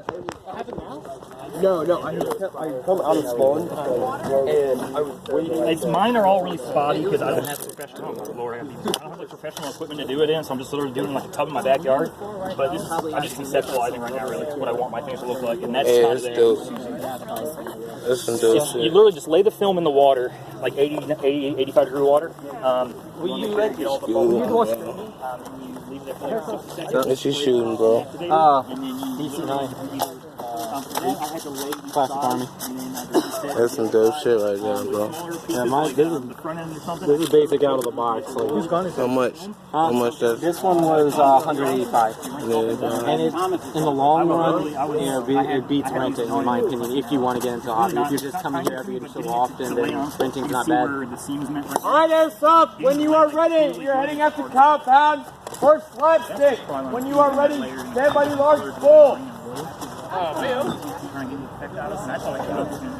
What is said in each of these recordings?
What happened now? No, I come out of spawn, and I was waiting. It's mine are all really spotty because I don't have professional. I don't have like professional equipment to do it in, so I'm just literally doing like a tub in my backyard. But this is, I'm just conceptualizing right now, really, what I want my things to look like, and that's kind of there. That's some dope shit. You literally just lay the film in the water, like 85 degree water. Will you let get all the What's she shooting, bro? DC-9. Classic Army. That's some dope shit right there, bro. Yeah, this is basic out of the box. Like, who's gun is How much? How much does? This one was 185. Yeah, And it, in the long run, it beats renting, in my opinion, if you want to get into a hobby. If you're just coming here every so often, then renting's not bad. Alright, Airsoft, when you are ready, you're heading up to compound for slapstick. When you are ready, stand by the large bull.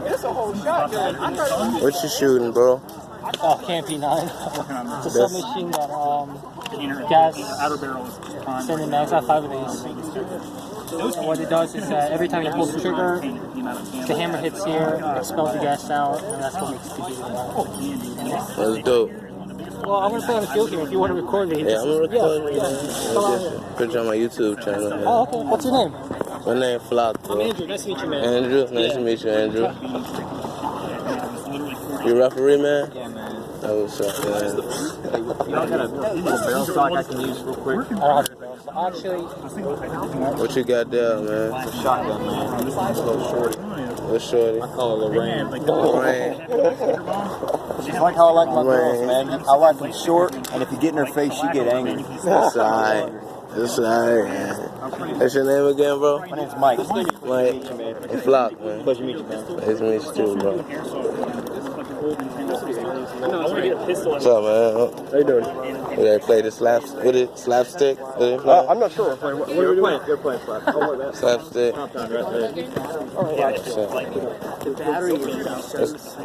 It's a whole shotgun. what you shooting, bro? Oh, KMP-9. It's a submachine gun. Gas, sending mags. I have 5 of these. And what it does is every time you pull the trigger, the hammer hits here, expels the gas out, and that's what makes it do that. That's dope. Well, I'm going to play on the field here if you want to record me. Yeah, I'm gonna record it. Put you on my YouTube channel. Man. Oh, okay. What's your name? My name Flock, bro. I'm Andrew. Nice to meet you, man. Andrew, nice to meet you, Andrew. You referee, man? Yeah, man. Oh, what's up, man? Y'all got a little barrel stock I can use real quick? I don't have a barrel stock. Actually, What you got there, man? it's a shotgun, man. This is a little shorty. What's shorty? I call it Lorraine. Lorraine. She's like how I like my girls, man. I like them short, and if you get in her face, she get angry. That's alright. That's alright, man. What's your name again, bro? My name's Mike. Mike. I'm Flock, man. Pleasure to meet you, man. Nice to meet you too, bro. What's up, man? How you doing? We gotta play the slapstick? I'm not sure. You're playing slap. Slapstick.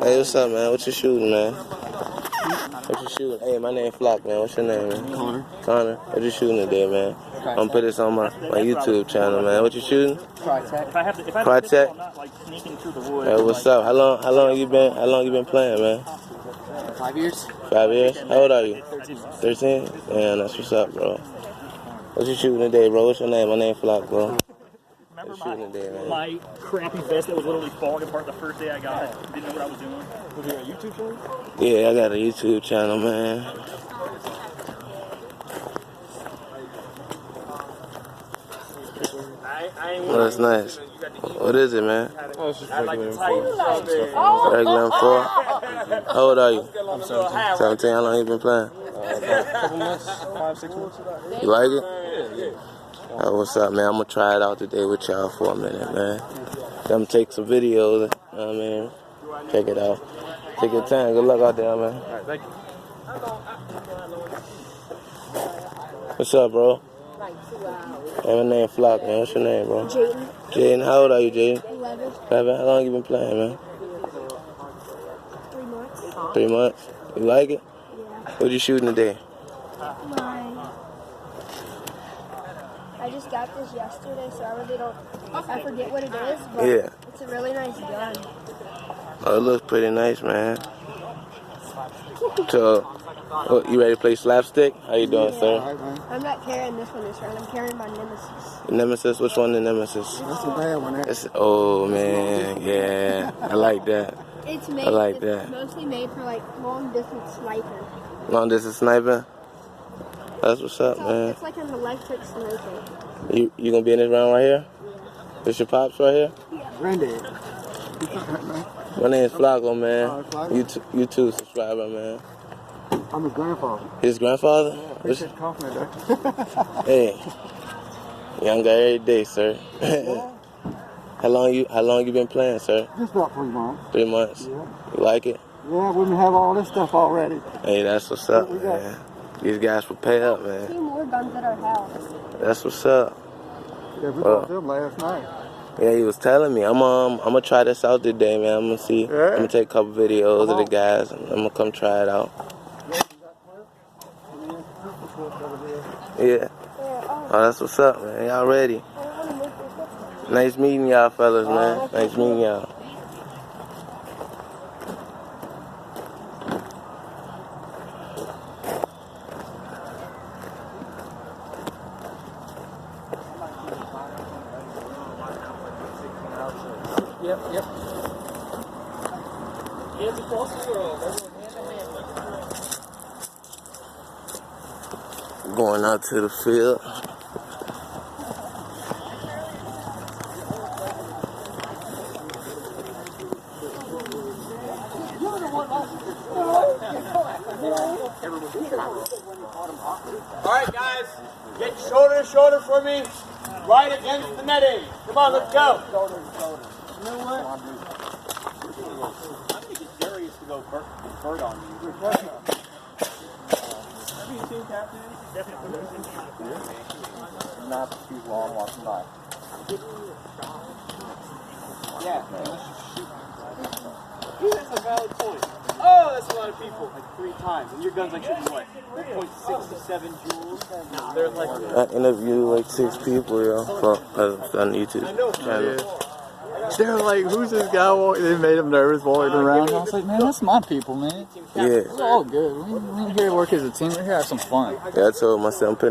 Hey, what's up, man? What you shooting, man? What you shooting? Hey, my name Flock, man. What's your name, man? Connor. Connor. What you shooting today, man? I'm gonna put this on my YouTube channel, man. What you shooting? Crytek. Hey, what's up? How long you been playing, man? 5 years. 5 years? How old are you? 13? Yeah, that's what's up, bro. What you shooting today, bro? What's your name? My name Flock, bro. Remember What you shooting today, man? my crappy vest that was literally falling apart the first day I got it? Didn't know what I was doing. Was it a YouTube channel? Yeah, I got a YouTube channel, man. Oh, that's nice. What is it, man? Oh, it's just regular. Regular M4. How old are you? I'm 17. 17. How long you been playing? A couple months, 5-6 months. You like it? Oh, what's up, man? I'm gonna try it out today with y'all for a minute, man. I'm gonna take some videos. You know what I mean? Check it out. Take your time. Good luck out there, man. All right, thank you. What's up, bro? Hey, my name Flock, man. What's your name, bro? Jaden. Jaden, how old are you, Jaden? 11. 11. How long you been playing, man? 3 months. 3 months. You like it? Yeah. What you shooting today? I just got this yesterday, so I really don't. I forget what it is, but Yeah. it's a really nice gun. Oh, it looks pretty nice, man. So, you ready to play slapstick? How you doing, sir? I'm not carrying this one this round. I'm carrying my Nemesis. Nemesis? Which one the Nemesis? That's a bad one, Oh, man. Yeah. I like that. It's made. I like it's that. mostly made for like long distance sniper. Long distance sniper? That's what's up, man. It's like an electric sniper. You gonna be in this round right here? This your pops right here? Granddad. My name is Flacco, man. YouTube subscriber, man. I'm his grandfather. His grandfather? Appreciate the compliment, though. Hey, younger every day, sir. How long you been playing, sir? Just about 3 months. 3 months. Yeah. You like it? Yeah, we have all this stuff already. Hey, that's what's up, man. These guys will pay up, man. 2 more guns at our house. That's what's up. Yeah, we bought them last night. Yeah, he was telling me. I'm gonna try this out today, man. I'm gonna see. I'm gonna take a couple videos of the guys, and I'm gonna come try it out. Yeah. Oh, that's what's up, man. Y'all ready? Nice meeting y'all, fellas, man. Nice meeting y'all. Yep. Hands across the world. Going out to the field. Alright guys, get shoulder to shoulder for me, right against the netting. Come on, let's go. Shoulder to shoulder. You know what? I think it's Darius to go bird on you. Have you seen Captain? Not too long walking by. Yeah. That's a valid point. Oh, that's a lot of people. Like 3 times. And your gun's like shooting what? 1.67 joules? They're like... I interviewed like 6 people, yo, on YouTube channel. They're like, who's this guy? They made him nervous walking around. I was like, man, that's my people, man. Yeah. It's all good. We're here to work as a team. We're here to have some fun. Yeah, I told myself,